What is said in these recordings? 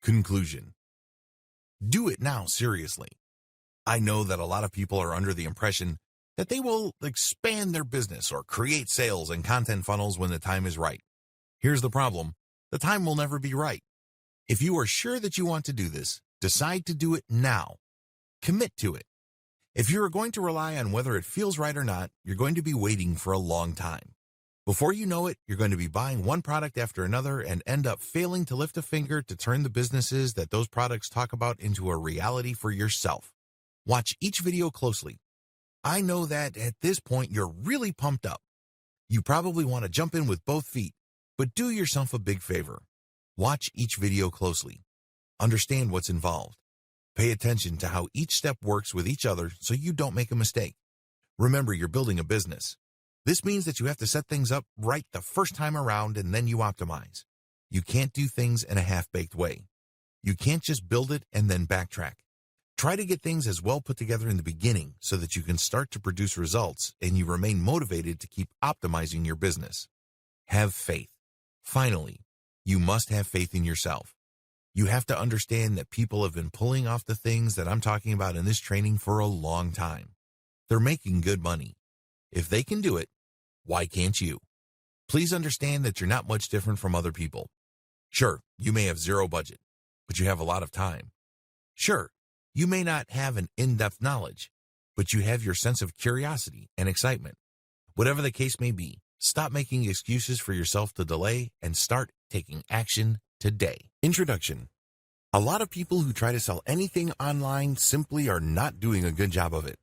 Conclusion. Do it now, seriously. I know that a lot of people are under the impression that they will expand their business or create sales and content funnels when the time is right. Here's the problem. The time will never be right. If you are sure that you want to do this, decide to do it now. Commit to it. If you are going to rely on whether it feels right or not, you're going to be waiting for a long time. Before you know it, you're going to be buying one product after another and end up failing to lift a finger to turn the businesses that those products talk about into a reality for yourself. Watch each video closely. I know that at this point you're really pumped up. You probably want to jump in with both feet, but do yourself a big favor. Watch each video closely. Understand what's involved. Pay attention to how each step works with each other so you don't make a mistake. Remember, you're building a business. This means that you have to set things up right the first time around and then you optimize. You can't do things in a half-baked way. You can't just build it and then backtrack. Try to get things as well put together in the beginning so that you can start to produce results and you remain motivated to keep optimizing your business. Have faith. Finally, you must have faith in yourself. You have to understand that people have been pulling off the things that I'm talking about in this training for a long time. They're making good money. If they can do it, why can't you? Please understand that you're not much different from other people. Sure, you may have zero budget, but you have a lot of time. Sure, you may not have an in-depth knowledge, but you have your sense of curiosity and excitement. Whatever the case may be, stop making excuses for yourself to delay and start taking action today. Introduction. A lot of people who try to sell anything online simply are not doing a good job of it.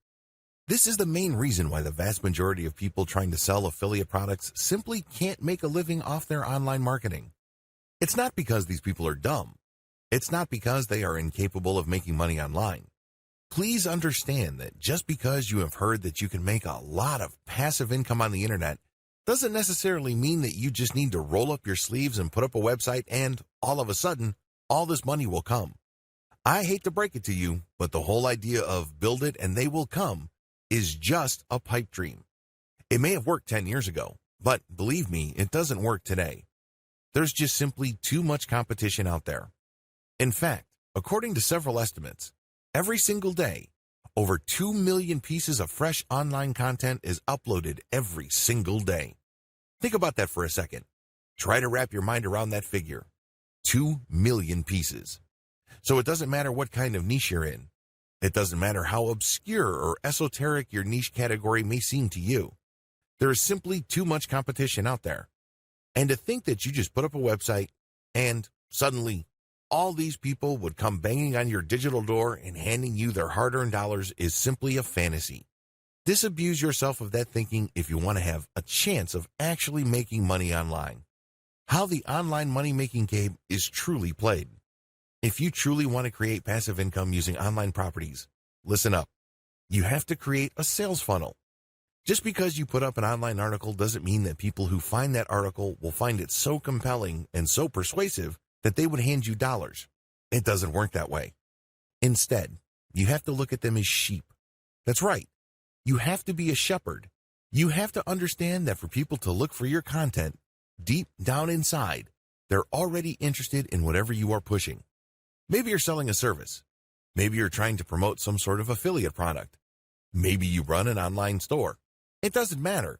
This is the main reason why the vast majority of people trying to sell affiliate products simply can't make a living off their online marketing. It's not because these people are dumb. It's not because they are incapable of making money online. Please understand that just because you have heard that you can make a lot of passive income on the internet doesn't necessarily mean that you just need to roll up your sleeves and put up a website and, all of a sudden, all this money will come. I hate to break it to you, but the whole idea of build it and they will come is just a pipe dream. It may have worked 10 years ago, but believe me, it doesn't work today. There's just simply too much competition out there. In fact, according to several estimates, every single day, over 2 million pieces of fresh online content is uploaded every single day. Think about that for a second. Try to wrap your mind around that figure. 2 million pieces. So it doesn't matter what kind of niche you're in. It doesn't matter how obscure or esoteric your niche category may seem to you. There is simply too much competition out there. And to think that you just put up a website and suddenly all these people would come banging on your digital door and handing you their hard-earned dollars is simply a fantasy. Disabuse yourself of that thinking if you want to have a chance of actually making money online. How the online money-making game is truly played. If you truly want to create passive income using online properties, listen up. You have to create a sales funnel. Just because you put up an online article doesn't mean that people who find that article will find it so compelling and so persuasive that they would hand you dollars. It doesn't work that way. Instead, you have to look at them as sheep. That's right. You have to be a shepherd. You have to understand that for people to look for your content, deep down inside, they're already interested in whatever you are pushing. Maybe you're selling a service. Maybe you're trying to promote some sort of affiliate product. Maybe you run an online store. It doesn't matter.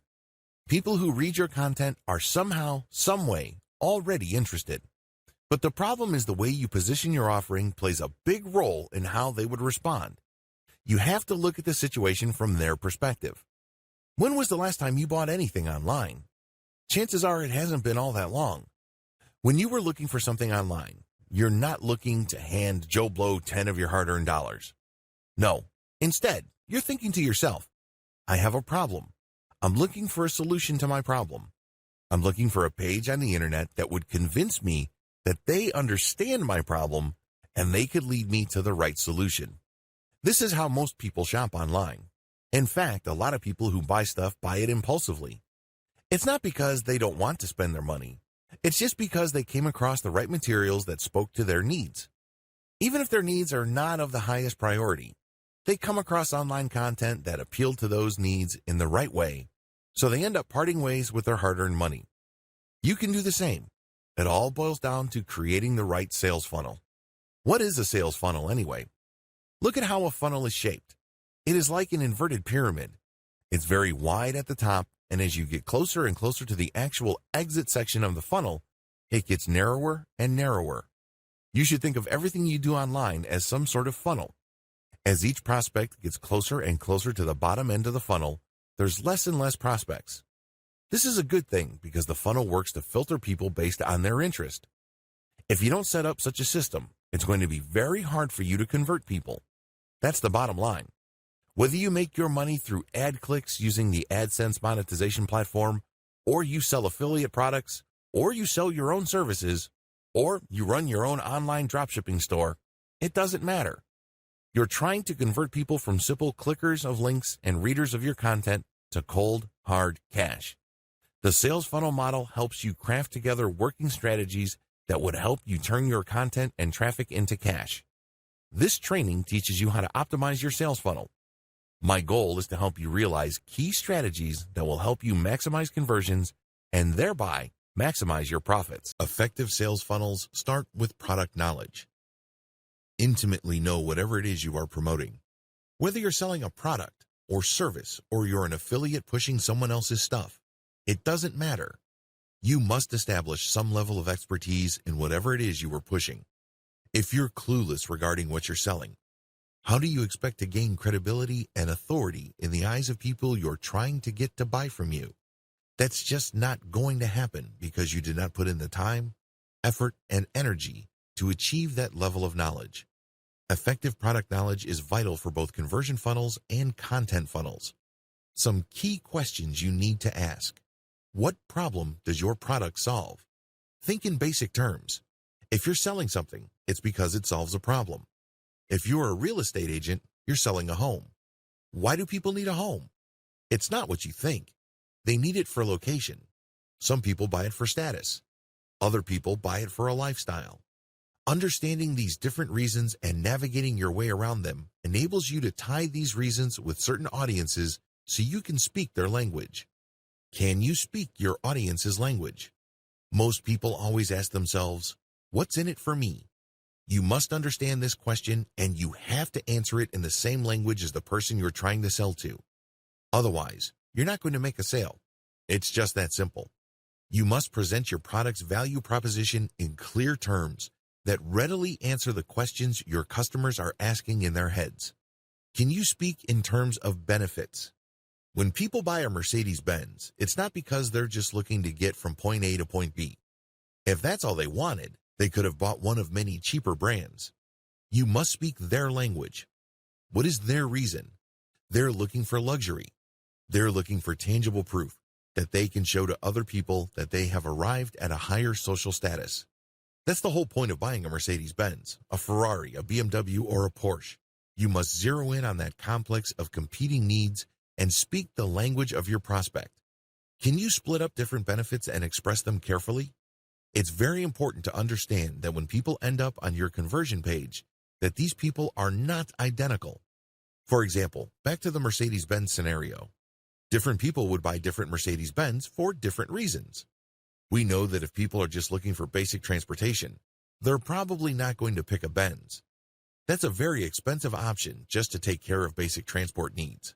People who read your content are somehow, some way, already interested. But the problem is the way you position your offering plays a big role in how they would respond. You have to look at the situation from their perspective. When was the last time you bought anything online? Chances are it hasn't been all that long. When you were looking for something online, you're not looking to hand Joe Blow 10 of your hard-earned dollars. No. Instead, you're thinking to yourself, I have a problem. I'm looking for a solution to my problem. I'm looking for a page on the internet that would convince me that they understand my problem and they could lead me to the right solution. This is how most people shop online. In fact, a lot of people who buy stuff buy it impulsively. It's not because they don't want to spend their money. It's just because they came across the right materials that spoke to their needs. Even if their needs are not of the highest priority, they come across online content that appealed to those needs in the right way, so they end up parting ways with their hard-earned money. You can do the same. It all boils down to creating the right sales funnel. What is a sales funnel anyway? Look at how a funnel is shaped. It is like an inverted pyramid. It's very wide at the top, and as you get closer and closer to the actual exit section of the funnel, it gets narrower and narrower. You should think of everything you do online as some sort of funnel. As each prospect gets closer and closer to the bottom end of the funnel, there's less and less prospects. This is a good thing because the funnel works to filter people based on their interest. If you don't set up such a system, it's going to be very hard for you to convert people. That's the bottom line. Whether you make your money through ad clicks using the AdSense monetization platform, or you sell affiliate products, or you sell your own services, or you run your own online dropshipping store, it doesn't matter. You're trying to convert people from simple clickers of links and readers of your content to cold, hard cash. The sales funnel model helps you craft together working strategies that would help you turn your content and traffic into cash. This training teaches you how to optimize your sales funnel. My goal is to help you realize key strategies that will help you maximize conversions and thereby maximize your profits. Effective sales funnels start with product knowledge. Intimately know whatever it is you are promoting. Whether you're selling a product or service or you're an affiliate pushing someone else's stuff, it doesn't matter. You must establish some level of expertise in whatever it is you are pushing. If you're clueless regarding what you're selling, how do you expect to gain credibility and authority in the eyes of people you're trying to get to buy from you? That's just not going to happen because you did not put in the time, effort, and energy to achieve that level of knowledge. Effective product knowledge is vital for both conversion funnels and content funnels. Some key questions you need to ask. What problem does your product solve? Think in basic terms. If you're selling something, it's because it solves a problem. If you're a real estate agent, you're selling a home. Why do people need a home? It's not what you think. They need it for location. Some people buy it for status. Other people buy it for a lifestyle. Understanding these different reasons and navigating your way around them enables you to tie these reasons with certain audiences so you can speak their language. Can you speak your audience's language? Most people always ask themselves, what's in it for me? You must understand this question and you have to answer it in the same language as the person you're trying to sell to. Otherwise, you're not going to make a sale. It's just that simple. You must present your product's value proposition in clear terms that readily answer the questions your customers are asking in their heads. Can you speak in terms of benefits? When people buy a Mercedes-Benz, it's not because they're just looking to get from point A to point B. If that's all they wanted, they could have bought one of many cheaper brands. You must speak their language. What is their reason? They're looking for luxury. They're looking for tangible proof that they can show to other people that they have arrived at a higher social status. That's the whole point of buying a Mercedes-Benz, a Ferrari, a BMW, or a Porsche. You must zero in on that complex of competing needs and speak the language of your prospect. Can you split up different benefits and express them carefully? It's very important to understand that when people end up on your conversion page, that these people are not identical. For example, back to the Mercedes-Benz scenario. Different people would buy different Mercedes-Benz for different reasons. We know that if people are just looking for basic transportation, they're probably not going to pick a Benz. That's a very expensive option just to take care of basic transport needs.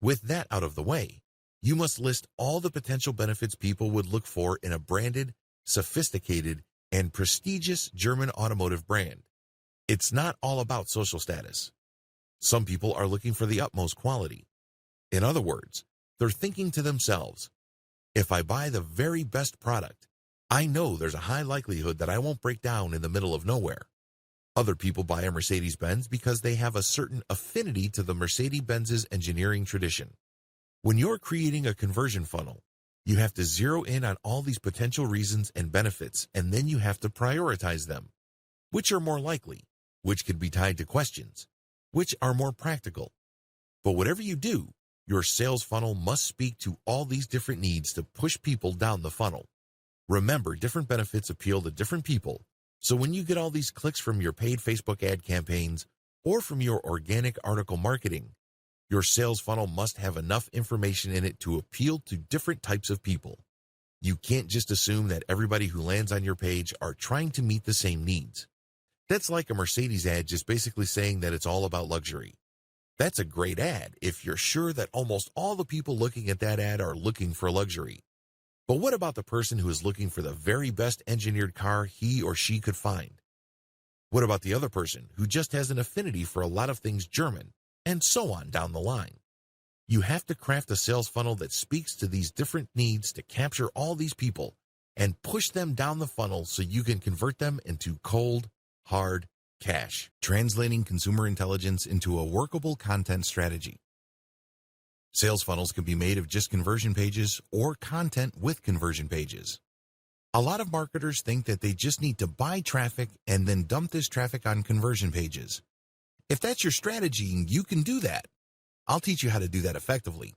With that out of the way, you must list all the potential benefits people would look for in a branded, sophisticated, and prestigious German automotive brand. It's not all about social status. Some people are looking for the utmost quality. In other words, they're thinking to themselves, if I buy the very best product, I know there's a high likelihood that I won't break down in the middle of nowhere. Other people buy a Mercedes-Benz because they have a certain affinity to the Mercedes-Benz's engineering tradition. When you're creating a conversion funnel, you have to zero in on all these potential reasons and benefits, and then you have to prioritize them. Which are more likely? Which could be tied to questions? Which are more practical? But whatever you do, your sales funnel must speak to all these different needs to push people down the funnel. Remember, different benefits appeal to different people, so when you get all these clicks from your paid Facebook ad campaigns or from your organic article marketing, your sales funnel must have enough information in it to appeal to different types of people. You can't just assume that everybody who lands on your page are trying to meet the same needs. That's like a Mercedes ad just basically saying that it's all about luxury. That's a great ad if you're sure that almost all the people looking at that ad are looking for luxury. But what about the person who is looking for the very best engineered car he or she could find? What about the other person who just has an affinity for a lot of things German, and so on down the line? You have to craft a sales funnel that speaks to these different needs to capture all these people and push them down the funnel so you can convert them into cold, hard cash, translating consumer intelligence into a workable content strategy. Sales funnels can be made of just conversion pages or content with conversion pages. A lot of marketers think that they just need to buy traffic and then dump this traffic on conversion pages. If that's your strategy, you can do that. I'll teach you how to do that effectively.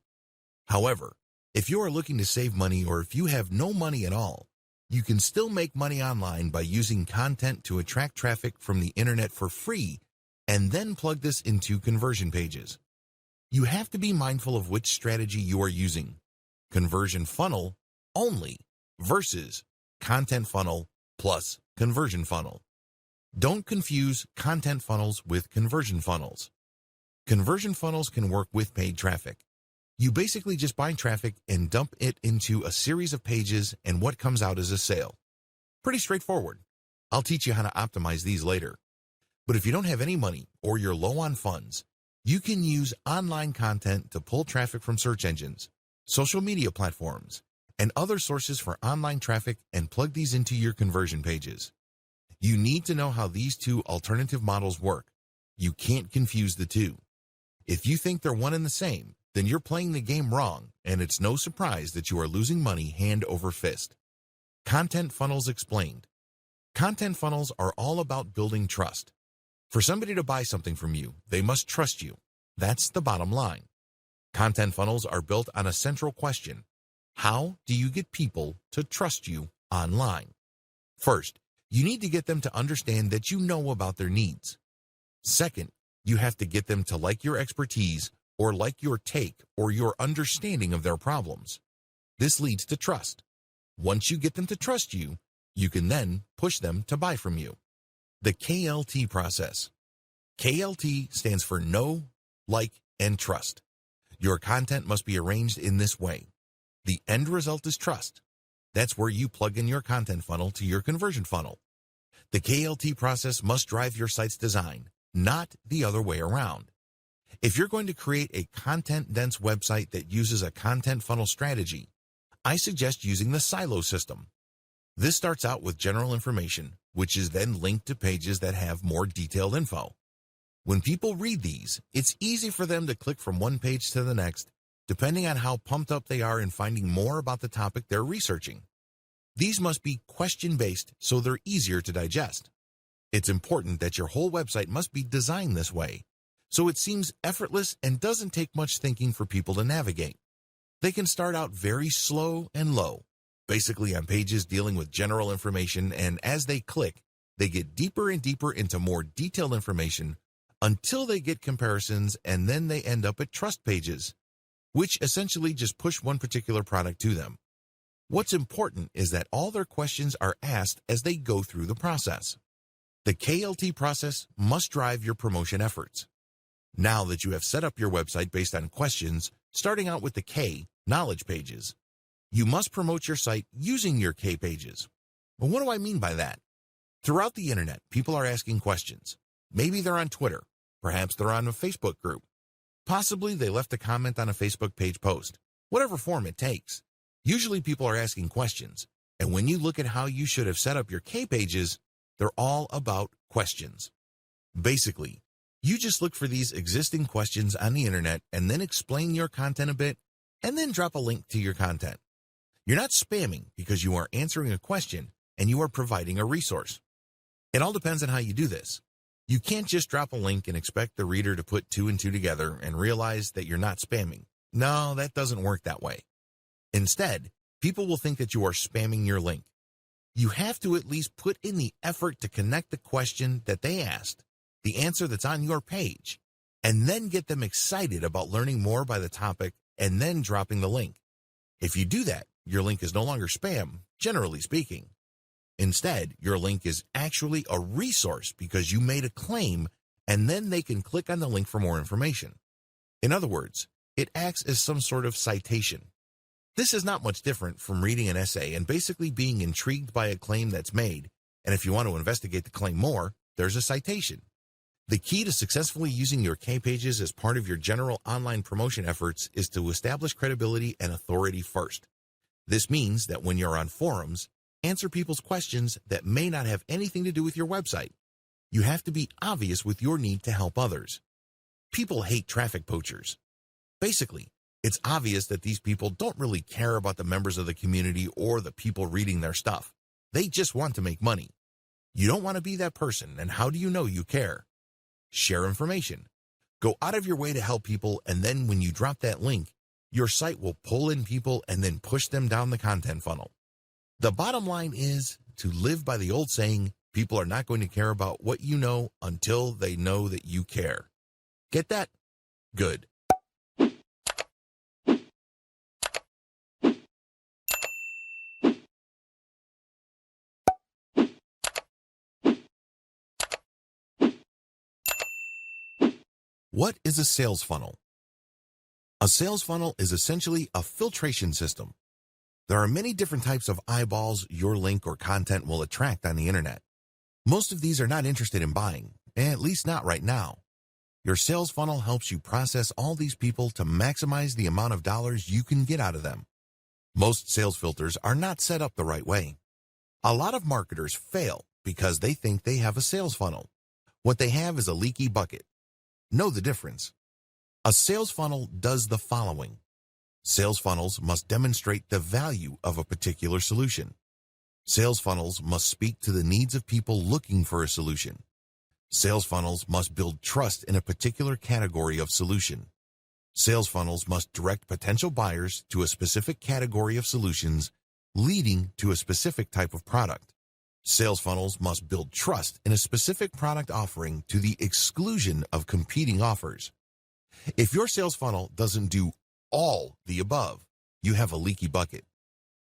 However, if you are looking to save money or if you have no money at all, you can still make money online by using content to attract traffic from the internet for free and then plug this into conversion pages. You have to be mindful of which strategy you are using, conversion funnel only versus content funnel plus conversion funnel. Don't confuse content funnels with conversion funnels. Conversion funnels can work with paid traffic. You basically just buy traffic and dump it into a series of pages, and what comes out is a sale. Pretty straightforward. I'll teach you how to optimize these later. But if you don't have any money or you're low on funds, you can use online content to pull traffic from search engines, social media platforms, and other sources for online traffic and plug these into your conversion pages. You need to know how these two alternative models work. You can't confuse the two. If you think they're one and the same, then you're playing the game wrong, and it's no surprise that you are losing money hand over fist. Content funnels explained. Content funnels are all about building trust. For somebody to buy something from you, they must trust you. That's the bottom line. Content funnels are built on a central question. How do you get people to trust you online? First, you need to get them to understand that you know about their needs. Second, you have to get them to like your expertise or like your take or your understanding of their problems. This leads to trust. Once you get them to trust you, you can then push them to buy from you. The KLT process. KLT stands for know, like, and trust. Your content must be arranged in this way. The end result is trust. That's where you plug in your content funnel to your conversion funnel. The KLT process must drive your site's design, not the other way around. If you're going to create a content-dense website that uses a content funnel strategy, I suggest using the silo system. This starts out with general information, which is then linked to pages that have more detailed info. When people read these, it's easy for them to click from one page to the next, depending on how pumped up they are in finding more about the topic they're researching. These must be question-based so they're easier to digest. It's important that your whole website must be designed this way, so it seems effortless and doesn't take much thinking for people to navigate. They can start out very slow and low, basically on pages dealing with general information, and as they click, they get deeper and deeper into more detailed information until they get comparisons, and then they end up at trust pages, which essentially just push one particular product to them. What's important is that all their questions are asked as they go through the process. The KLT process must drive your promotion efforts. Now that you have set up your website based on questions, starting out with the K, knowledge pages, you must promote your site using your K pages. But what do I mean by that? Throughout the internet, people are asking questions. Maybe they're on Twitter. Perhaps they're on a Facebook group. Possibly they left a comment on a Facebook page post. Whatever form it takes. Usually people are asking questions. And when you look at how you should have set up your K pages, they're all about questions. Basically, you just look for these existing questions on the internet and then explain your content a bit and then drop a link to your content. You're not spamming because you are answering a question and you are providing a resource. It all depends on how you do this. You can't just drop a link and expect the reader to put two and two together and realize that you're not spamming. No, that doesn't work that way. Instead, people will think that you are spamming your link. You have to at least put in the effort to connect the question that they asked, the answer that's on your page, and then get them excited about learning more by the topic and then dropping the link. If you do that, your link is no longer spam, generally speaking. Instead, your link is actually a resource because you made a claim, and then they can click on the link for more information. In other words, it acts as some sort of citation. This is not much different from reading an essay and basically being intrigued by a claim that's made, and if you want to investigate the claim more, there's a citation. The key to successfully using your K-Pages as part of your general online promotion efforts is to establish credibility and authority first. This means that when you're on forums, answer people's questions that may not have anything to do with your website. You have to be obvious with your need to help others. People hate traffic poachers. Basically, it's obvious that these people don't really care about the members of the community or the people reading their stuff. They just want to make money. You don't want to be that person, and how do you know you care? Share information. Go out of your way to help people, and then when you drop that link, your site will pull in people and then push them down the content funnel. The bottom line is to live by the old saying, people are not going to care about what you know until they know that you care. Get that? Good. What is a sales funnel? A sales funnel is essentially a filtration system. There are many different types of eyeballs your link or content will attract on the internet. Most of these are not interested in buying, at least not right now. Your sales funnel helps you process all these people to maximize the amount of dollars you can get out of them. Most sales filters are not set up the right way. A lot of marketers fail because they think they have a sales funnel. What they have is a leaky bucket. Know the difference. A sales funnel does the following. Sales funnels must demonstrate the value of a particular solution. Sales funnels must speak to the needs of people looking for a solution. Sales funnels must build trust in a particular category of solution. Sales funnels must direct potential buyers to a specific category of solutions, leading to a specific type of product. Sales funnels must build trust in a specific product offering to the exclusion of competing offers. If your sales funnel doesn't do all the above, you have a leaky bucket.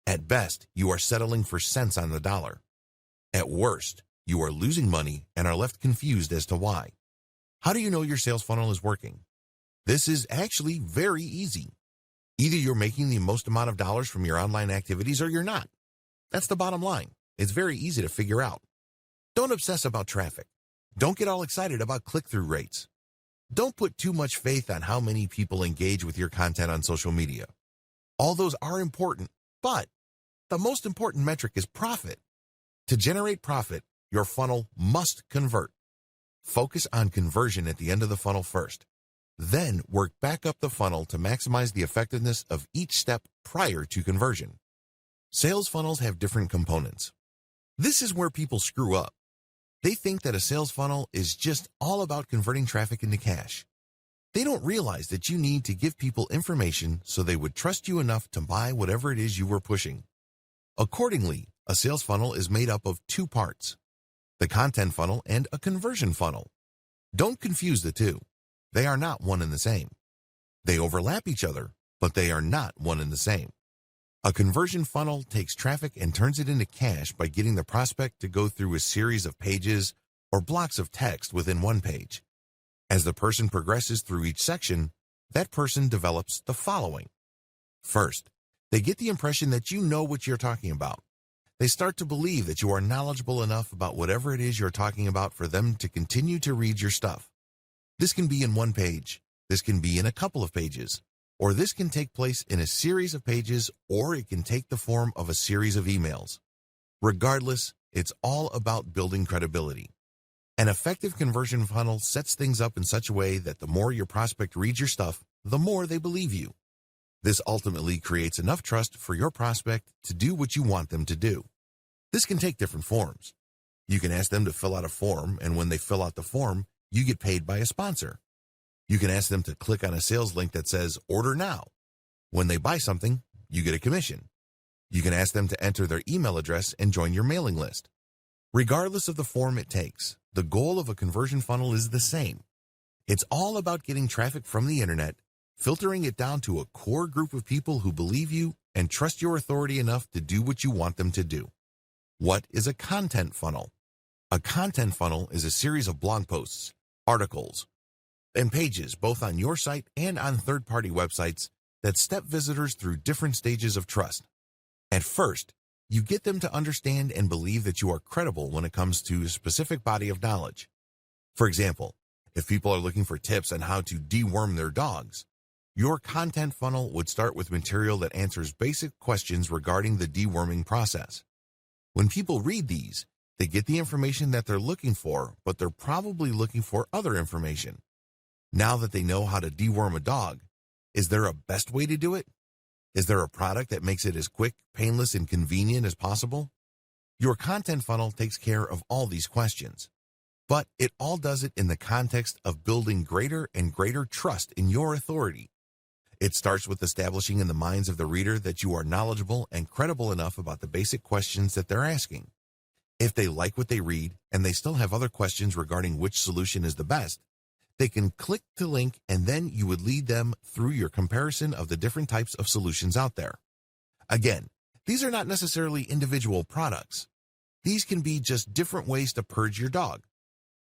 At best, you are settling for cents on the dollar. At worst, you are losing money and are left confused as to why. How do you know your sales funnel is working? This is actually very easy. Either you're making the most amount of dollars from your online activities or you're not. That's the bottom line. It's very easy to figure out. Don't obsess about traffic. Don't get all excited about click-through rates. Don't put too much faith on how many people engage with your content on social media. All those are important, but the most important metric is profit. To generate profit, your funnel must convert. Focus on conversion at the end of the funnel first. Then work back up the funnel to maximize the effectiveness of each step prior to conversion. Sales funnels have different components. This is where people screw up. They think that a sales funnel is just all about converting traffic into cash. They don't realize that you need to give people information so they would trust you enough to buy whatever it is you were pushing. Accordingly, a sales funnel is made up of two parts: the content funnel and a conversion funnel. Don't confuse the two. They are not one and the same. They overlap each other, but they are not one and the same. A conversion funnel takes traffic and turns it into cash by getting the prospect to go through a series of pages or blocks of text within one page. As the person progresses through each section, that person develops the following. First, they get the impression that you know what you're talking about. They start to believe that you are knowledgeable enough about whatever it is you're talking about for them to continue to read your stuff. This can be in one page, this can be in a couple of pages, or this can take place in a series of pages, or it can take the form of a series of emails. Regardless, it's all about building credibility. An effective conversion funnel sets things up in such a way that the more your prospect reads your stuff, the more they believe you. This ultimately creates enough trust for your prospect to do what you want them to do. This can take different forms. You can ask them to fill out a form, and when they fill out the form, you get paid by a sponsor. You can ask them to click on a sales link that says, "Order now." When they buy something, you get a commission. You can ask them to enter their email address and join your mailing list. Regardless of the form it takes, the goal of a conversion funnel is the same. It's all about getting traffic from the internet, filtering it down to a core group of people who believe you and trust your authority enough to do what you want them to do. What is a content funnel? A content funnel is a series of blog posts, articles, and pages both on your site and on third-party websites that step visitors through different stages of trust. At first, you get them to understand and believe that you are credible when it comes to a specific body of knowledge. For example, if people are looking for tips on how to deworm their dogs, your content funnel would start with material that answers basic questions regarding the deworming process. When people read these, they get the information that they're looking for, but they're probably looking for other information. Now that they know how to deworm a dog, is there a best way to do it? Is there a product that makes it as quick, painless, and convenient as possible? Your content funnel takes care of all these questions, but it all does it in the context of building greater and greater trust in your authority. It starts with establishing in the minds of the reader that you are knowledgeable and credible enough about the basic questions that they're asking. If they like what they read and they still have other questions regarding which solution is the best, they can click the link and then you would lead them through your comparison of the different types of solutions out there. Again, these are not necessarily individual products. These can be just different ways to purge your dog.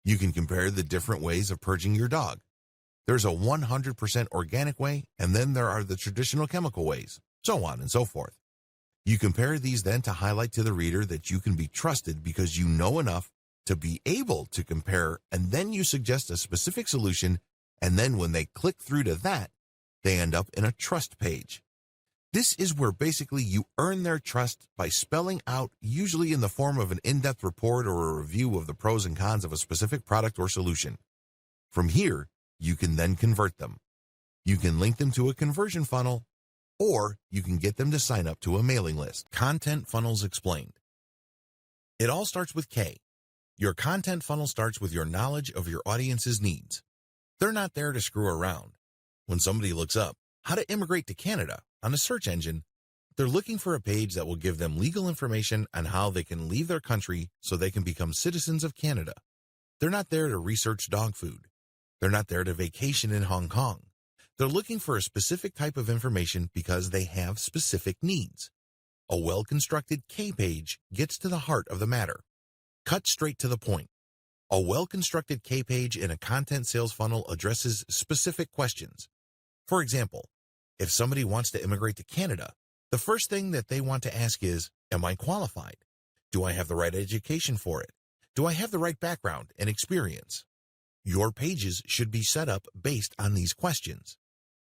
You can compare the different ways of purging your dog. There's a 100% organic way, and then there are the traditional chemical ways, so on and so forth. You compare these then to highlight to the reader that you can be trusted because you know enough to be able to compare, and then you suggest a specific solution, and then when they click through to that, they end up in a trust page. This is where basically you earn their trust by spelling out, usually in the form of an in-depth report or a review of the pros and cons of a specific product or solution. From here, you can then convert them. You can link them to a conversion funnel, or you can get them to sign up to a mailing list. Content funnels explained. It all starts with K. Your content funnel starts with your knowledge of your audience's needs. They're not there to screw around. When somebody looks up how to immigrate to Canada on a search engine, they're looking for a page that will give them legal information on how they can leave their country so they can become citizens of Canada. They're not there to research dog food. They're not there to vacation in Hong Kong. They're looking for a specific type of information because they have specific needs. A well-constructed K page gets to the heart of the matter. Cut straight to the point. A well-constructed K page in a content sales funnel addresses specific questions. For example, if somebody wants to immigrate to Canada, the first thing that they want to ask is, am I qualified? Do I have the right education for it? Do I have the right background and experience? Your pages should be set up based on these questions.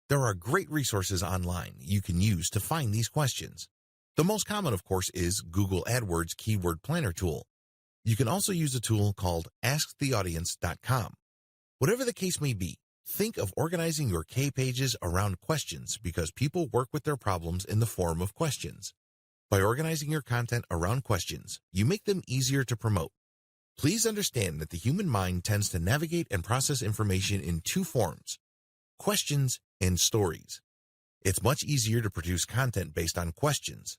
There are great resources online you can use to find these questions. The most common, of course, is Google AdWords Keyword Planner tool. You can also use a tool called AskTheAudience.com. Whatever the case may be, think of organizing your K pages around questions because people work with their problems in the form of questions. By organizing your content around questions, you make them easier to promote. Please understand that the human mind tends to navigate and process information in two forms: questions and stories. It's much easier to produce content based on questions.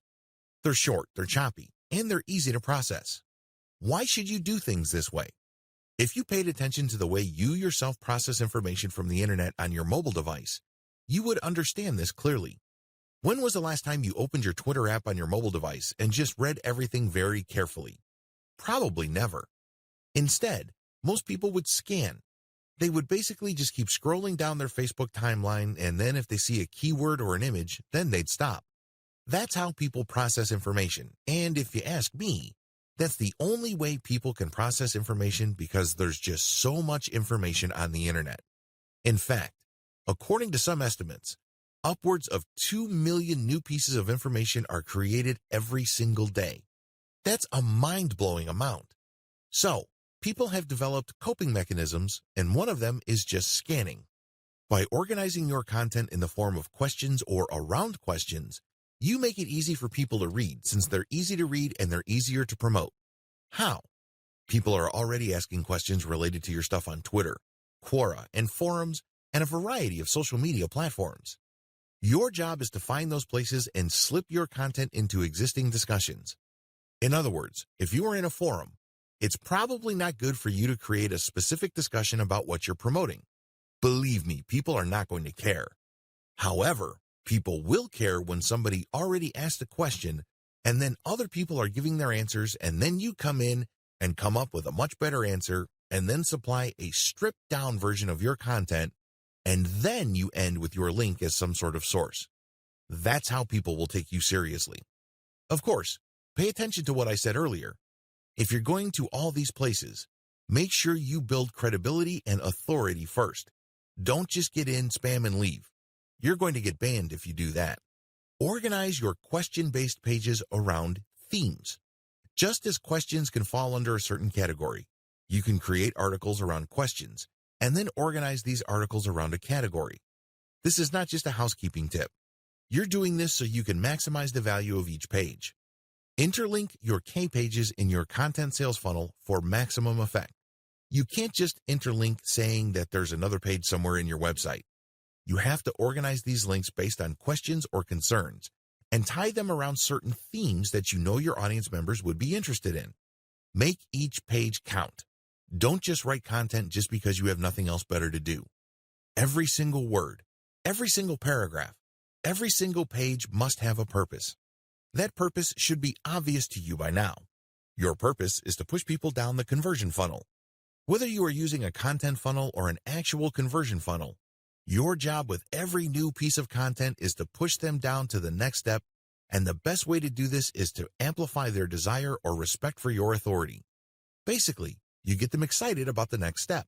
They're short, they're choppy, and they're easy to process. Why should you do things this way? If you paid attention to the way you yourself process information from the internet on your mobile device, you would understand this clearly. When was the last time you opened your Twitter app on your mobile device and just read everything very carefully? Probably never. Instead, most people would scan. They would basically just keep scrolling down their Facebook timeline, and then if they see a keyword or an image, then they'd stop. That's how people process information, and if you ask me, that's the only way people can process information because there's just so much information on the internet. In fact, according to some estimates, upwards of 2 million new pieces of information are created every single day. That's a mind-blowing amount. So, people have developed coping mechanisms, and one of them is just scanning. By organizing your content in the form of questions or around questions, you make it easy for people to read since they're easy to read and they're easier to promote. How? People are already asking questions related to your stuff on Twitter, Quora, and forums, and a variety of social media platforms. Your job is to find those places and slip your content into existing discussions. In other words, if you are in a forum, it's probably not good for you to create a specific discussion about what you're promoting. Believe me, people are not going to care. However, people will care when somebody already asked a question and then other people are giving their answers, and then you come in and come up with a much better answer, and then supply a stripped-down version of your content, and then you end with your link as some sort of source. That's how people will take you seriously. Of course, pay attention to what I said earlier. If you're going to all these places, make sure you build credibility and authority first. Don't just get in, spam, and leave. You're going to get banned if you do that. Organize your question-based pages around themes. Just as questions can fall under a certain category, you can create articles around questions and then organize these articles around a category. This is not just a housekeeping tip. You're doing this so you can maximize the value of each page. Interlink your K pages in your content sales funnel for maximum effect. You can't just interlink saying that there's another page somewhere in your website. You have to organize these links based on questions or concerns and tie them around certain themes that you know your audience members would be interested in. Make each page count. Don't just write content just because you have nothing else better to do. Every single word, every single paragraph, every single page must have a purpose. That purpose should be obvious to you by now. Your purpose is to push people down the conversion funnel. Whether you are using a content funnel or an actual conversion funnel, your job with every new piece of content is to push them down to the next step, and the best way to do this is to amplify their desire or respect for your authority. Basically, you get them excited about the next step.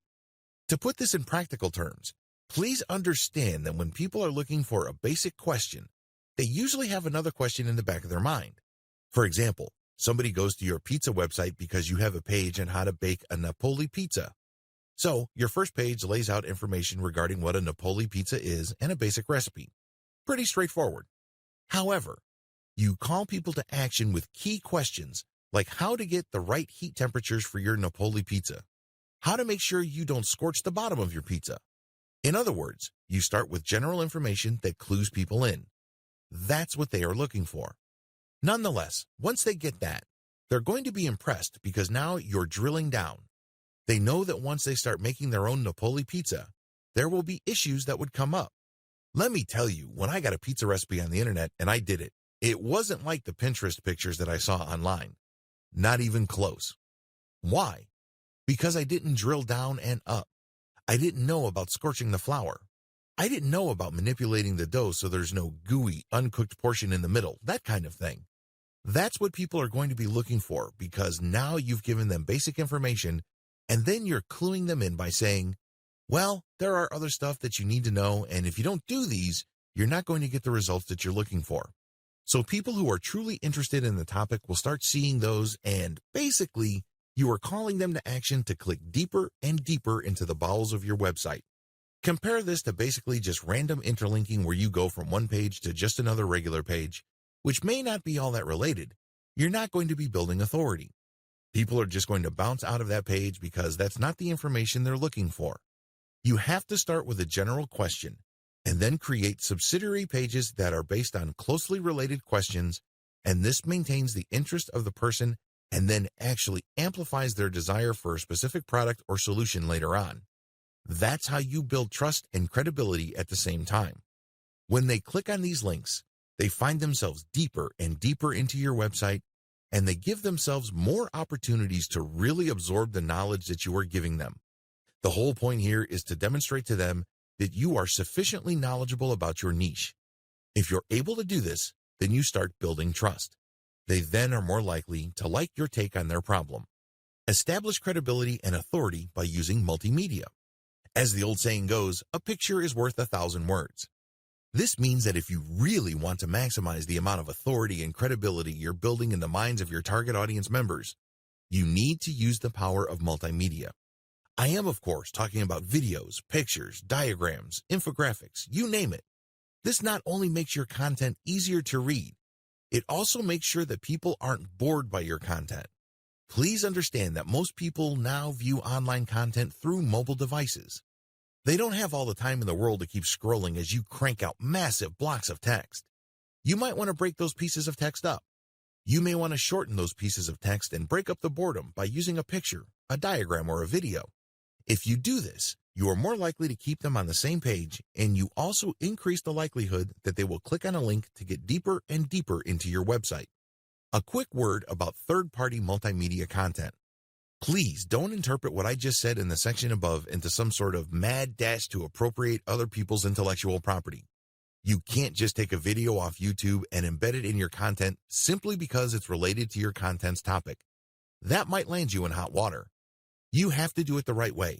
To put this in practical terms, please understand that when people are looking for a basic question, they usually have another question in the back of their mind. For example, somebody goes to your pizza website because you have a page on how to bake a Napoli pizza. So, your first page lays out information regarding what a Napoli pizza is and a basic recipe. Pretty straightforward. However, you call people to action with key questions like how to get the right heat temperatures for your Napoli pizza, how to make sure you don't scorch the bottom of your pizza. In other words, you start with general information that clues people in. That's what they are looking for. Nonetheless, once they get that, they're going to be impressed because now you're drilling down. They know that once they start making their own Napoli pizza, there will be issues that would come up. Let me tell you, when I got a pizza recipe on the internet and I did it, it wasn't like the Pinterest pictures that I saw online. Not even close. Why? Because I didn't drill down and up. I didn't know about scorching the flour. I didn't know about manipulating the dough so there's no gooey, uncooked portion in the middle, that kind of thing. That's what people are going to be looking for because now you've given them basic information and then you're cluing them in by saying, well, there are other stuff that you need to know, and if you don't do these, you're not going to get the results that you're looking for. So people who are truly interested in the topic will start seeing those, and basically, you are calling them to action to click deeper and deeper into the bowels of your website. Compare this to basically just random interlinking where you go from one page to just another regular page, which may not be all that related. You're not going to be building authority. People are just going to bounce out of that page because that's not the information they're looking for. You have to start with a general question and then create subsidiary pages that are based on closely related questions, and this maintains the interest of the person and then actually amplifies their desire for a specific product or solution later on. That's how you build trust and credibility at the same time. When they click on these links, they find themselves deeper and deeper into your website, and they give themselves more opportunities to really absorb the knowledge that you are giving them. The whole point here is to demonstrate to them that you are sufficiently knowledgeable about your niche. If you're able to do this, then you start building trust. They then are more likely to like your take on their problem. Establish credibility and authority by using multimedia. As the old saying goes, a picture is worth 1,000 words. This means that if you really want to maximize the amount of authority and credibility you're building in the minds of your target audience members, you need to use the power of multimedia. I am, of course, talking about videos, pictures, diagrams, infographics, you name it. This not only makes your content easier to read, it also makes sure that people aren't bored by your content. Please understand that most people now view online content through mobile devices. They don't have all the time in the world to keep scrolling as you crank out massive blocks of text. You might want to break those pieces of text up. You may want to shorten those pieces of text and break up the boredom by using a picture, a diagram, or a video. If you do this, you are more likely to keep them on the same page, and you also increase the likelihood that they will click on a link to get deeper and deeper into your website. A quick word about third-party multimedia content. Please don't interpret what I just said in the section above into some sort of mad dash to appropriate other people's intellectual property. You can't just take a video off YouTube and embed it in your content simply because it's related to your content's topic. That might land you in hot water. You have to do it the right way.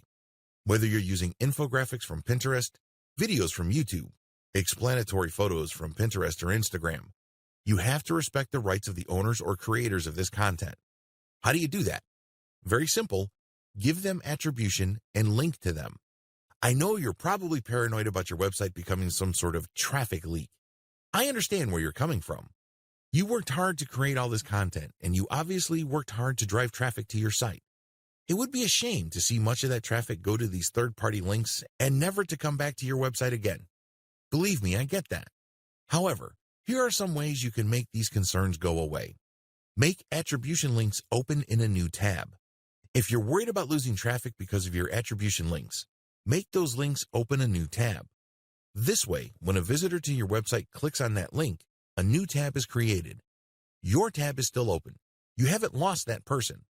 Whether you're using infographics from Pinterest, videos from YouTube, explanatory photos from Pinterest or Instagram, you have to respect the rights of the owners or creators of this content. How do you do that? Very simple. Give them attribution and link to them. I know you're probably paranoid about your website becoming some sort of traffic leak. I understand where you're coming from. You worked hard to create all this content, and you obviously worked hard to drive traffic to your site. It would be a shame to see much of that traffic go to these third-party links and never to come back to your website again. Believe me, I get that. However, here are some ways you can make these concerns go away. Make attribution links open in a new tab. If you're worried about losing traffic because of your attribution links, make those links open a new tab. This way, when a visitor to your website clicks on that link, a new tab is created. Your tab is still open. You haven't lost that person.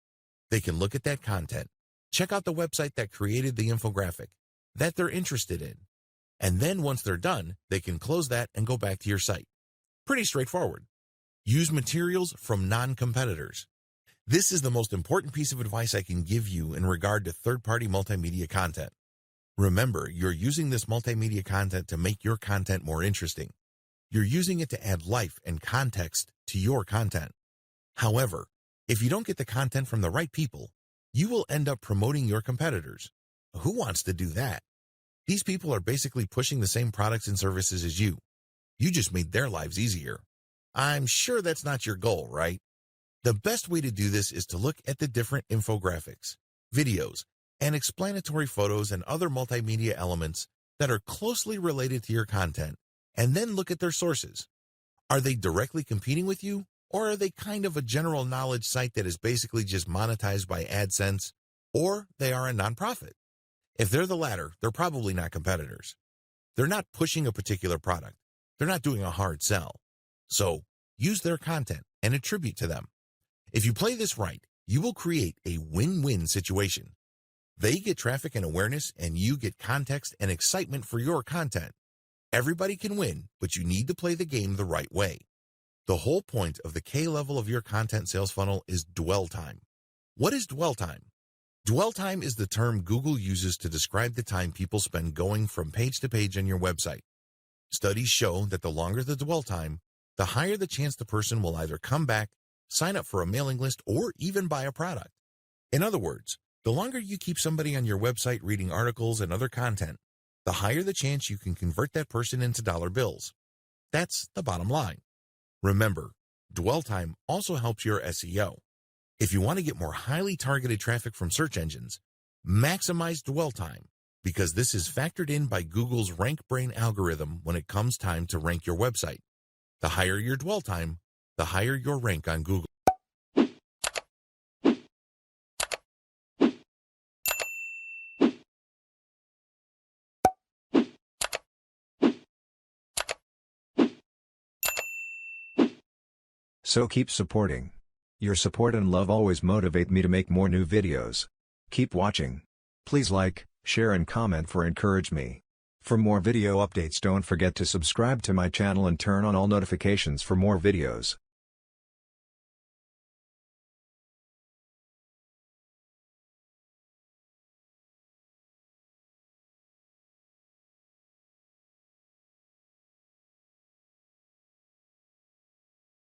They can look at that content, check out the website that created the infographic that they're interested in, and then once they're done, they can close that and go back to your site. Pretty straightforward. Use materials from non-competitors. This is the most important piece of advice I can give you in regard to third-party multimedia content. Remember, you're using this multimedia content to make your content more interesting. You're using it to add life and context to your content. However, if you don't get the content from the right people, you will end up promoting your competitors. Who wants to do that? These people are basically pushing the same products and services as you. You just made their lives easier. I'm sure that's not your goal, right? The best way to do this is to look at the different infographics, videos, and explanatory photos and other multimedia elements that are closely related to your content, and then look at their sources. Are they directly competing with you, or are they kind of a general knowledge site that is basically just monetized by AdSense, or they are a nonprofit? If they're the latter, they're probably not competitors. They're not pushing a particular product. They're not doing a hard sell. So, use their content and attribute to them. If you play this right, you will create a win-win situation. They get traffic and awareness, and you get context and excitement for your content. Everybody can win, but you need to play the game the right way. The whole point of the K level of your content sales funnel is dwell time. What is dwell time? Dwell time is the term Google uses to describe the time people spend going from page to page on your website. Studies show that the longer the dwell time, the higher the chance the person will either come back, sign up for a mailing list, or even buy a product. In other words, the longer you keep somebody on your website reading articles and other content, the higher the chance you can convert that person into dollar bills. That's the bottom line. Remember, dwell time also helps your SEO. If you want to get more highly targeted traffic from search engines, maximize dwell time, because this is factored in by Google's RankBrain algorithm when it comes time to rank your website. The higher your dwell time, the higher your rank on Google. So keep supporting. Your support and love always motivate me to make more new videos. Keep watching. Please like, share and comment for encourage me. For more video updates, don't forget to subscribe to my channel and turn on all notifications for more videos.